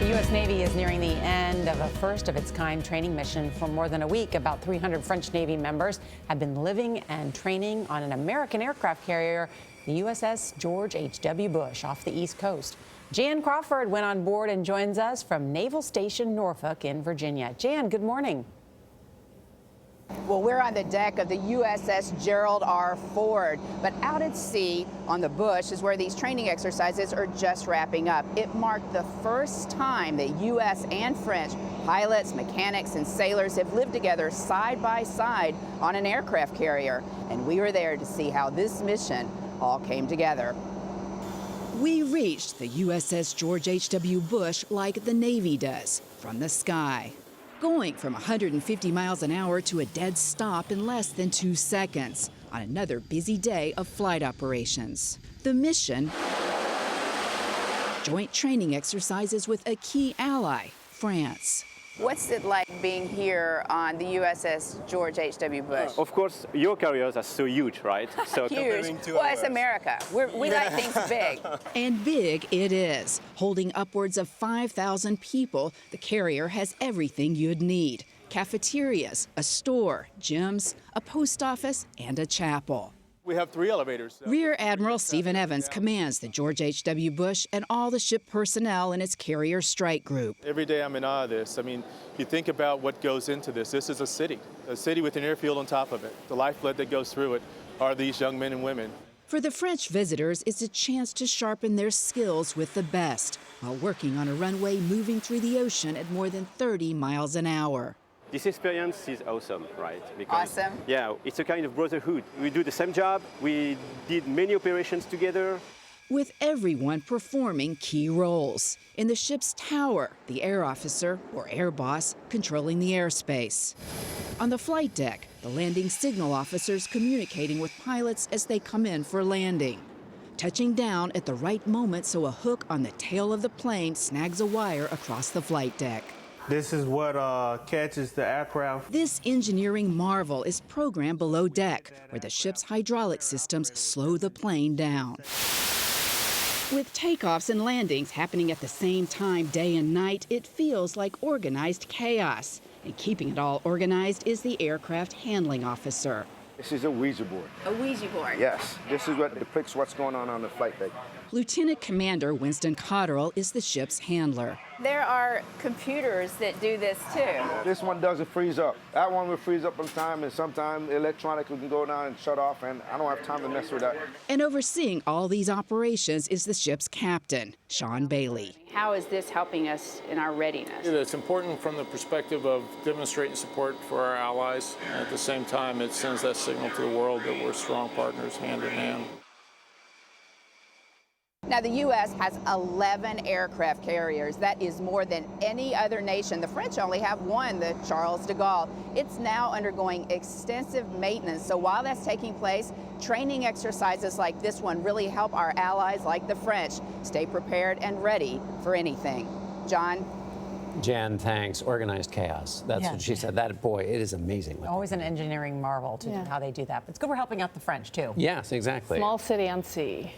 The U.S. Navy is nearing the end of a first-of-its-kind training mission. For more than a week, about 300 French Navy members have been living and training on an American aircraft carrier, the USS George H.W. Bush, off the East Coast. Jan Crawford went on board and joins us from Naval Station Norfolk in Virginia. Jan, good morning. Well, we're on the deck of the USS Gerald R. Ford, but out at sea on the Bush is where these training exercises are just wrapping up. It marked the first time that U.S. and French pilots, mechanics, and sailors have lived together side by side on an aircraft carrier, and we were there to see how this mission all came together. We reached the USS George H.W. Bush like the Navy does, from the sky, going from 150 miles an hour to a dead stop in less than 2 seconds on another busy day of flight operations. The mission: joint training exercises with a key ally, France. What's it like being here on the USS George H.W. Bush? Of course, your carriers are so huge, right? So Huge. Well, it's America. We like things big. And big it is. Holding upwards of 5,000 people, the carrier has everything you'd need: cafeterias, a store, gyms, a post office, and a chapel. We have 3 elevators. Rear Admiral Stephen Evans commands the George H.W. Bush and all the ship personnel in its carrier strike group. Every day I'm in awe of this. I mean, you think about what goes into this. This is a city with an airfield on top of it. The lifeblood that goes through it are these young men and women. For the French visitors, it's a chance to sharpen their skills with the best while working on a runway moving through the ocean at more than 30 miles an hour. this experience is awesome, right? Because, awesome. Yeah, it's a kind of brotherhood. We do the same job. We did many operations together. With everyone performing key roles. In the ship's tower, the air officer, or air boss, controlling the airspace. On the flight deck, the landing signal officers communicating with pilots as they come in for landing. Touching down at the right moment so a hook on the tail of the plane snags a wire across the flight deck. This is what catches the aircraft. This engineering marvel is programmed below deck, where the ship's hydraulic systems slow the plane down. With takeoffs and landings happening at the same time day and night, it feels like organized chaos. And keeping it all organized is the aircraft handling officer. This is a Ouija board. A Ouija board? Yes. This is what depicts what's going on the flight deck. Lieutenant Commander Winston Cotterill is the ship's handler. There are computers that do this too. This one doesn't freeze up. That one will freeze up on time, and sometimes electronically can go down and shut off, and I don't have time to mess with that. And overseeing all these operations is the ship's captain, Sean Bailey. How is this helping us in our readiness? It's important from the perspective of demonstrating support for our allies. At the same time, it sends that signal to the world that we're strong partners, hand in hand. Now, the U.S. has 11 aircraft carriers. That is more than any other nation. The French only have one, the Charles de Gaulle. It's now undergoing extensive maintenance. So while that's taking place, training exercises like this one really help our allies like the French stay prepared and ready for anything. John? Jan, thanks. Organized chaos. That's what she said. That, boy, it is amazing. Always an engineering marvel to how they do that. But it's good we're helping out the French, too. Yes, exactly. Small city on sea.